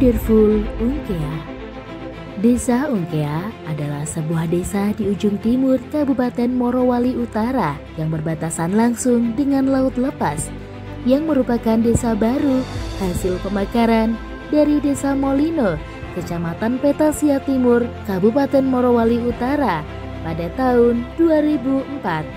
Wonderful Ungkea. Desa Ungkea adalah sebuah desa di ujung timur Kabupaten Morowali Utara yang berbatasan langsung dengan Laut Lepas, yang merupakan desa baru hasil pemekaran dari Desa Molino, Kecamatan Petasia Timur, Kabupaten Morowali Utara pada tahun 2004.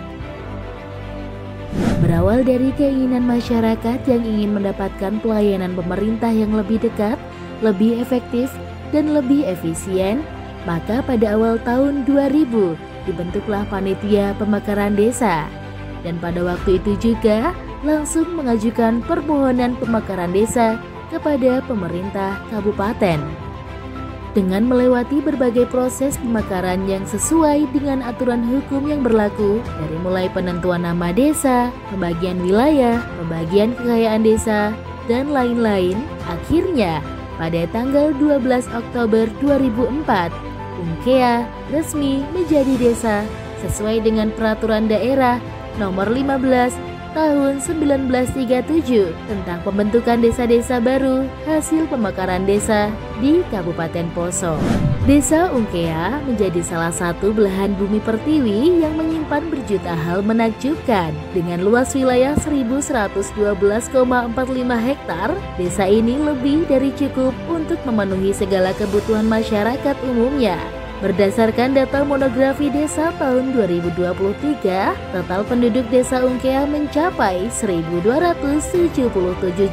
Berawal dari keinginan masyarakat yang ingin mendapatkan pelayanan pemerintah yang lebih dekat, lebih efektif, dan lebih efisien, maka pada awal tahun 2000 dibentuklah Panitia Pemekaran Desa. Dan pada waktu itu juga langsung mengajukan permohonan pemekaran desa kepada pemerintah kabupaten. Dengan melewati berbagai proses pemekaran yang sesuai dengan aturan hukum yang berlaku, dari mulai penentuan nama desa, pembagian wilayah, pembagian kekayaan desa, dan lain-lain, akhirnya pada tanggal 12 Oktober 2004, Ungkea resmi menjadi desa sesuai dengan Peraturan Daerah Nomor 15 Tahun 1937 tentang pembentukan desa-desa baru hasil pemekaran desa di Kabupaten Poso. Desa Ungkea menjadi salah satu belahan bumi pertiwi yang menyimpan berjuta hal menakjubkan. Dengan luas wilayah 1112,45 hektar, desa ini lebih dari cukup untuk memenuhi segala kebutuhan masyarakat umumnya. Berdasarkan data monografi desa tahun 2023, total penduduk desa Ungkea mencapai 1.277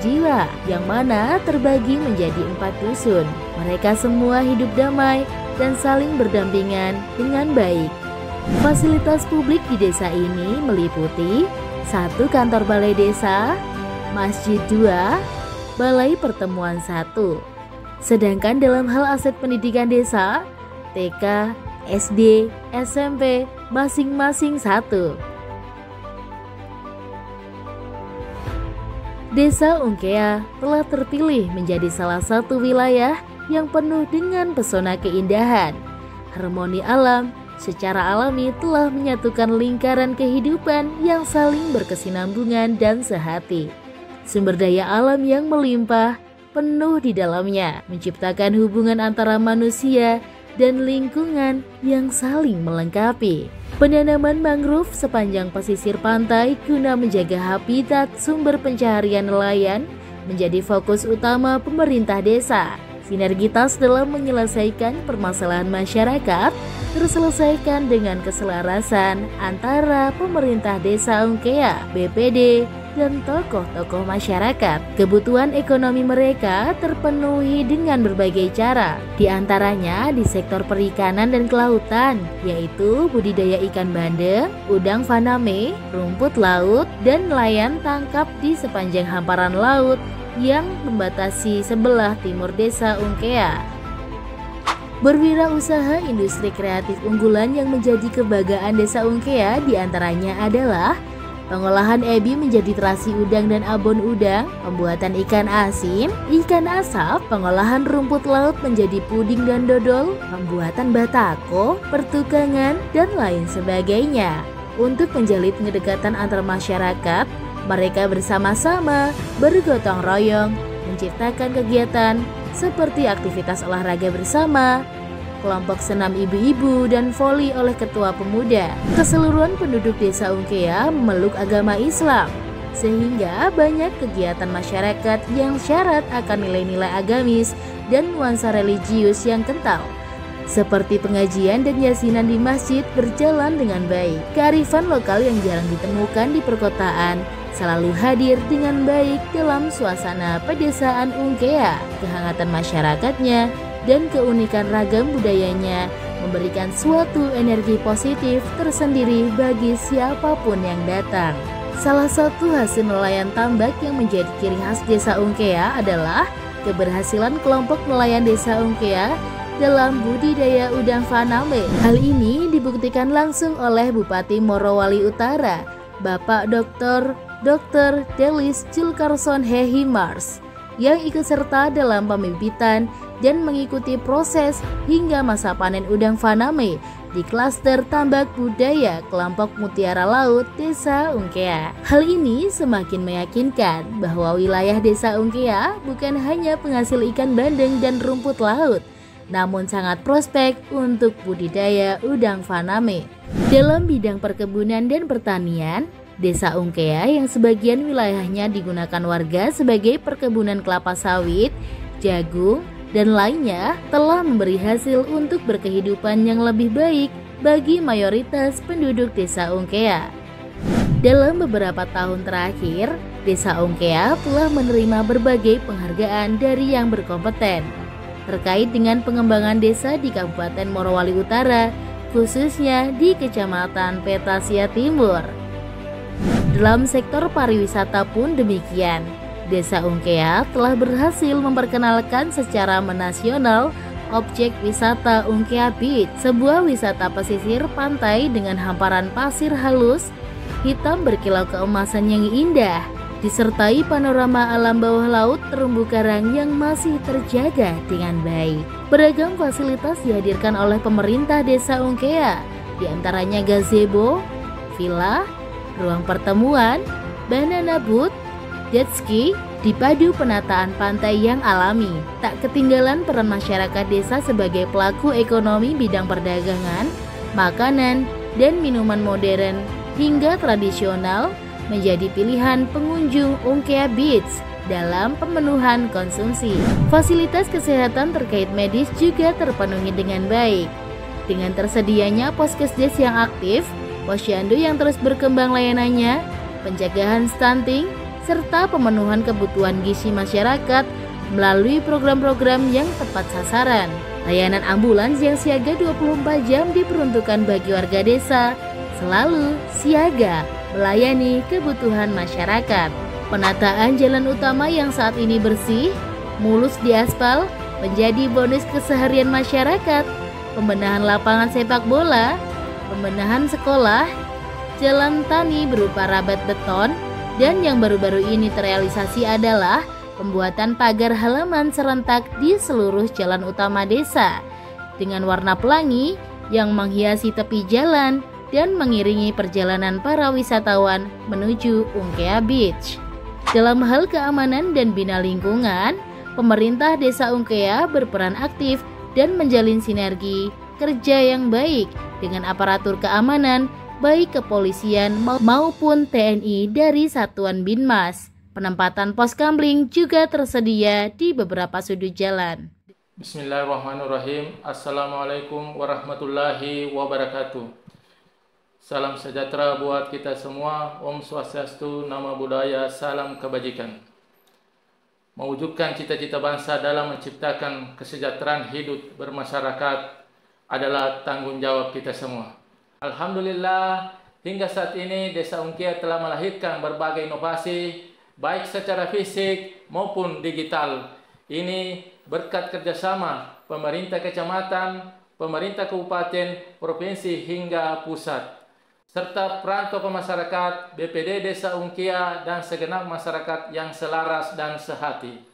jiwa, yang mana terbagi menjadi 4 dusun. Mereka semua hidup damai dan saling berdampingan dengan baik. Fasilitas publik di desa ini meliputi 1 kantor balai desa, masjid 2, balai pertemuan 1. Sedangkan dalam hal aset pendidikan desa, TK, SD, SMP masing-masing 1. Desa Ungkea telah terpilih menjadi salah satu wilayah yang penuh dengan pesona keindahan. Harmoni alam secara alami telah menyatukan lingkaran kehidupan yang saling berkesinambungan dan sehati. Sumber daya alam yang melimpah penuh di dalamnya, menciptakan hubungan antara manusia dan lingkungan yang saling melengkapi. Penanaman mangrove sepanjang pesisir pantai guna menjaga habitat sumber pencaharian nelayan menjadi fokus utama pemerintah desa. Sinergitas dalam menyelesaikan permasalahan masyarakat terselesaikan dengan keselarasan antara pemerintah desa Ungkea, BPD, dan tokoh-tokoh masyarakat. Kebutuhan ekonomi mereka terpenuhi dengan berbagai cara, di antaranya di sektor perikanan dan kelautan, yaitu budidaya ikan bandeng, udang faname, rumput laut, dan nelayan tangkap di sepanjang hamparan laut yang membatasi sebelah timur desa Ungkea. Berwirausaha industri kreatif unggulan yang menjadi kebanggaan desa Ungkea diantaranya adalah pengolahan ebi menjadi terasi udang dan abon udang, pembuatan ikan asin, ikan asap, pengolahan rumput laut menjadi puding dan dodol, pembuatan batako, pertukangan, dan lain sebagainya. Untuk menjalin kedekatan antar masyarakat, mereka bersama-sama bergotong royong menciptakan kegiatan seperti aktivitas olahraga bersama, kelompok senam ibu-ibu, dan voli oleh ketua pemuda. Keseluruhan penduduk desa Ungkea memeluk agama Islam, sehingga banyak kegiatan masyarakat yang syarat akan nilai-nilai agamis dan nuansa religius yang kental, seperti pengajian dan yasinan di masjid berjalan dengan baik. Kearifan lokal yang jarang ditemukan di perkotaan selalu hadir dengan baik dalam suasana pedesaan Ungkea. Kehangatan masyarakatnya dan keunikan ragam budayanya memberikan suatu energi positif tersendiri bagi siapapun yang datang. Salah satu hasil nelayan tambak yang menjadi ciri khas desa Ungkea adalah keberhasilan kelompok nelayan desa Ungkea dalam budidaya udang faname. Hal ini dibuktikan langsung oleh Bupati Morowali Utara, Bapak Dr. Delis Julkarson Hehimars, yang ikut serta dalam pembibitan dan mengikuti proses hingga masa panen udang faname di klaster tambak budaya kelompok Mutiara Laut Desa Ungkea. Hal ini semakin meyakinkan bahwa wilayah Desa Ungkea bukan hanya penghasil ikan bandeng dan rumput laut, namun sangat prospek untuk budidaya udang faname. Dalam bidang perkebunan dan pertanian, Desa Ungkea yang sebagian wilayahnya digunakan warga sebagai perkebunan kelapa sawit, jagung, dan lainnya telah memberi hasil untuk berkehidupan yang lebih baik bagi mayoritas penduduk Desa Ungkea. Dalam beberapa tahun terakhir, Desa Ungkea telah menerima berbagai penghargaan dari yang berkompeten terkait dengan pengembangan desa di Kabupaten Morowali Utara, khususnya di Kecamatan Petasia Timur. Dalam sektor pariwisata pun demikian. Desa Ungkea telah berhasil memperkenalkan secara menasional objek wisata Ungkea Beach, sebuah wisata pesisir pantai dengan hamparan pasir halus, hitam berkilau keemasan yang indah, disertai panorama alam bawah laut terumbu karang yang masih terjaga dengan baik. Beragam fasilitas dihadirkan oleh pemerintah Desa Ungkea, diantaranya gazebo, villa, ruang pertemuan, banana boat, jet ski, dipadu penataan pantai yang alami. Tak ketinggalan peran masyarakat desa sebagai pelaku ekonomi bidang perdagangan, makanan, dan minuman modern hingga tradisional menjadi pilihan pengunjung Ungkea Beach dalam pemenuhan konsumsi. Fasilitas kesehatan terkait medis juga terpenuhi dengan baik. Dengan tersedianya poskesdes yang aktif, posyandu yang terus berkembang layanannya, pencegahan stunting, serta pemenuhan kebutuhan gizi masyarakat melalui program-program yang tepat sasaran. Layanan ambulans yang siaga 24 jam diperuntukkan bagi warga desa, selalu siaga melayani kebutuhan masyarakat. Penataan jalan utama yang saat ini bersih, mulus diaspal, menjadi bonus keseharian masyarakat. Pembenahan lapangan sepak bola, pembenahan sekolah, jalan tani berupa rabat beton, dan yang baru-baru ini terrealisasi adalah pembuatan pagar halaman serentak di seluruh jalan utama desa dengan warna pelangi yang menghiasi tepi jalan dan mengiringi perjalanan para wisatawan menuju Ungkea Beach. Dalam hal keamanan dan bina lingkungan, pemerintah Desa Ungkea berperan aktif dan menjalin sinergi kerja yang baik dengan aparatur keamanan baik kepolisian maupun TNI dari Satuan Binmas. Penempatan pos kamling juga tersedia di beberapa sudut jalan. Bismillahirrahmanirrahim. Assalamualaikum warahmatullahi wabarakatuh. Salam sejahtera buat kita semua. Om Swastiastu, Namo Buddhaya, salam kebajikan. Mewujudkan cita-cita bangsa dalam menciptakan kesejahteraan hidup bermasyarakat adalah tanggung jawab kita semua. Alhamdulillah, hingga saat ini Desa Ungkea telah melahirkan berbagai inovasi, baik secara fisik maupun digital. Ini berkat kerjasama pemerintah kecamatan, pemerintah kabupaten, provinsi hingga pusat, serta peran tokoh masyarakat, BPD Desa Ungkea, dan segenap masyarakat yang selaras dan sehati.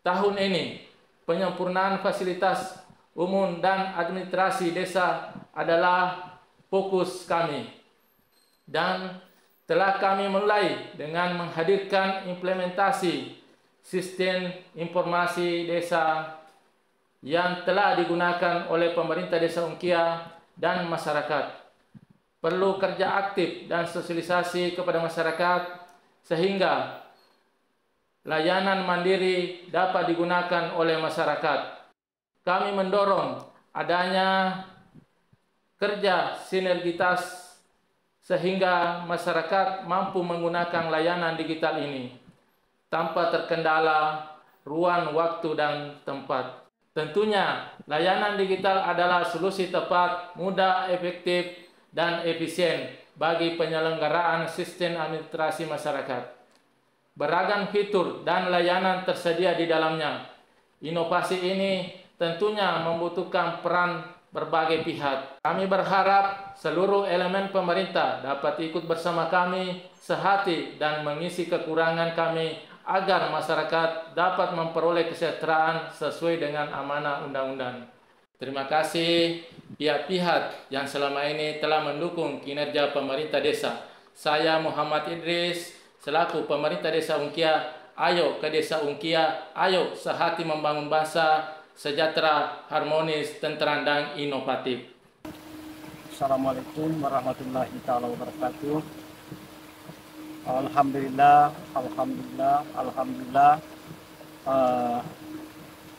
Tahun ini, penyempurnaan fasilitas umum dan administrasi desa adalah fokus kami, dan telah kami mulai dengan menghadirkan implementasi sistem informasi desa yang telah digunakan oleh pemerintah Desa Ungkea dan masyarakat. Perlu kerja aktif dan sosialisasi kepada masyarakat sehingga layanan mandiri dapat digunakan oleh masyarakat. Kami mendorong adanya kerja sinergitas sehingga masyarakat mampu menggunakan layanan digital ini tanpa terkendala ruang, waktu, dan tempat. Tentunya layanan digital adalah solusi tepat, mudah, efektif, dan efisien bagi penyelenggaraan sistem administrasi masyarakat. Beragam fitur dan layanan tersedia di dalamnya. Inovasi ini tentunya membutuhkan peran berbagai pihak. Kami berharap seluruh elemen pemerintah dapat ikut bersama kami sehati dan mengisi kekurangan kami agar masyarakat dapat memperoleh kesejahteraan sesuai dengan amanah undang-undang. Terima kasih pihak-pihak yang selama ini telah mendukung kinerja pemerintah desa. Saya Muhammad Idris, selaku pemerintah desa Ungkia. Ayo ke desa Ungkia, ayo sehati membangun bangsa, sejahtera, harmonis, tentram, dan inovatif. Assalamualaikum warahmatullahi wabarakatuh. Alhamdulillah.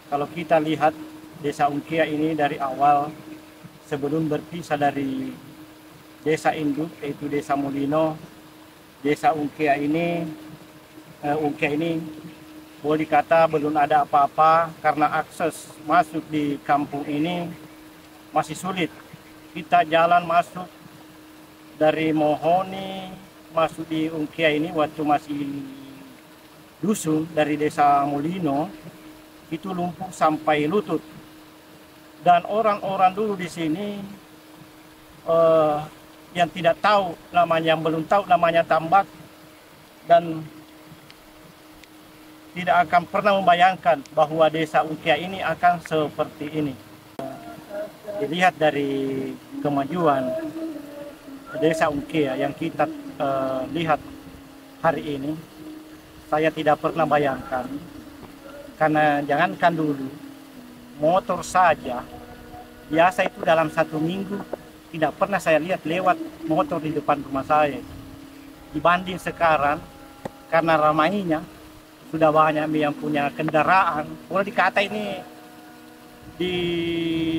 Kalau kita lihat desa Ungkia ini dari awal, sebelum berpisah dari desa induk yaitu desa Mulino, desa Ungkia ini boleh dikata belum ada apa-apa karena akses masuk di kampung ini masih sulit. Kita jalan masuk dari Mohoni masuk di Ungkia ini waktu masih dusun dari desa Mulino itu lumpuh sampai lutut. Dan orang-orang dulu di sini yang tidak tahu namanya, yang belum tahu namanya tambak, dan tidak akan pernah membayangkan bahwa desa Ungkia ini akan seperti ini. Dilihat dari kemajuan desa Ungkia yang kita lihat hari ini, saya tidak pernah bayangkan. Karena jangankan dulu, motor saja, biasa itu dalam 1 minggu tidak pernah saya lihat lewat motor di depan rumah saya. Dibanding sekarang, karena ramainya, sudah banyak yang punya kendaraan. Boleh dikata ini di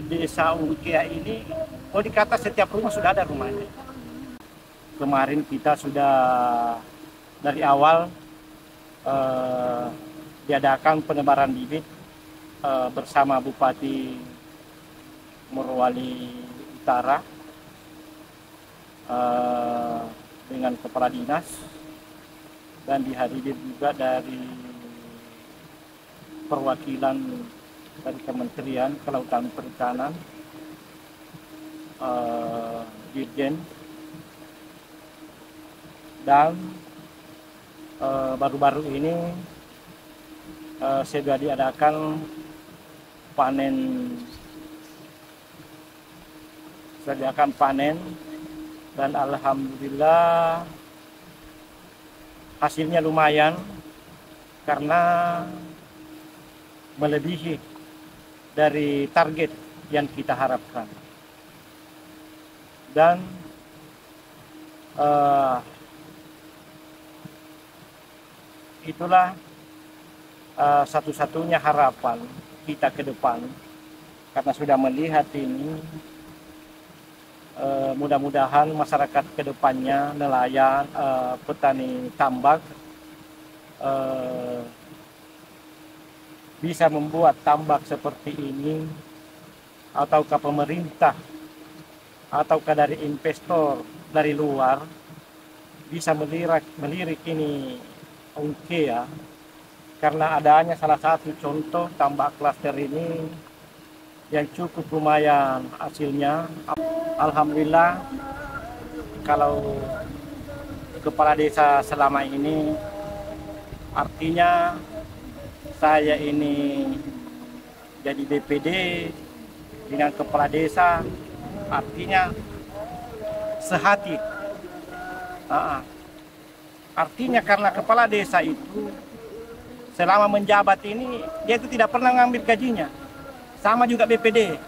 desa Ungkia ini, boleh dikata setiap rumah sudah ada rumahnya. Kemarin kita sudah dari awal diadakan penebaran bibit bersama Bupati Morowali Utara dengan kepala dinas, dan dihadiri juga dari perwakilan dari Kementerian Kelautan Perikanan, Dirjen, dan baru-baru ini sudah diadakan panen, dan alhamdulillah hasilnya lumayan karena melebihi dari target yang kita harapkan. Dan itulah satu-satunya harapan kita ke depan, karena sudah melihat ini. Mudah-mudahan masyarakat ke depannya, nelayan, petani tambak bisa membuat tambak seperti ini, ataukah pemerintah, ataukah dari investor dari luar bisa melirik ini Ungkia, karena adanya salah satu contoh tambak klaster ini yang cukup lumayan hasilnya. Alhamdulillah, kalau kepala desa selama ini, artinya saya ini jadi BPD dengan kepala desa, artinya sehati. Artinya karena kepala desa itu selama menjabat ini dia itu tidak pernah ngambil gajinya. Sama juga BPD,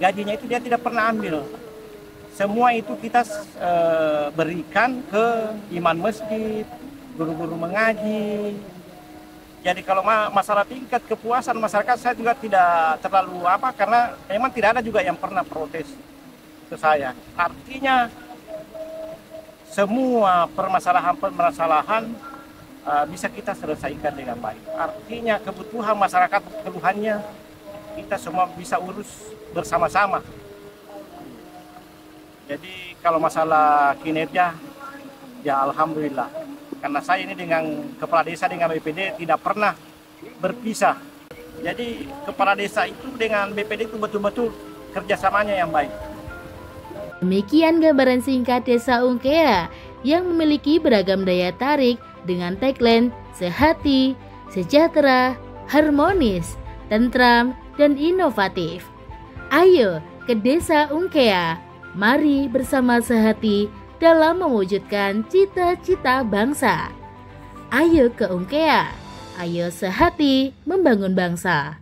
gajinya itu dia tidak pernah ambil. Semua itu kita berikan ke imam masjid, guru-guru mengaji. Jadi kalau masalah tingkat kepuasan masyarakat, saya juga tidak terlalu karena memang tidak ada juga yang pernah protes ke saya. Artinya semua permasalahan bisa kita selesaikan dengan baik. Artinya kebutuhan masyarakat, keluhannya kita semua bisa urus bersama-sama. Jadi kalau masalah kinerja, ya alhamdulillah. Karena saya ini dengan kepala desa, dengan BPD tidak pernah berpisah. Jadi kepala desa itu dengan BPD itu betul-betul kerjasamanya yang baik. Demikian gambaran singkat Desa Ungkia yang memiliki beragam daya tarik dengan tagline sehati, sejahtera, harmonis, tentram, dan inovatif. Ayo ke Desa Ungkea, mari bersama sehati dalam mewujudkan cita-cita bangsa. Ayo ke Ungkea, ayo sehati membangun bangsa.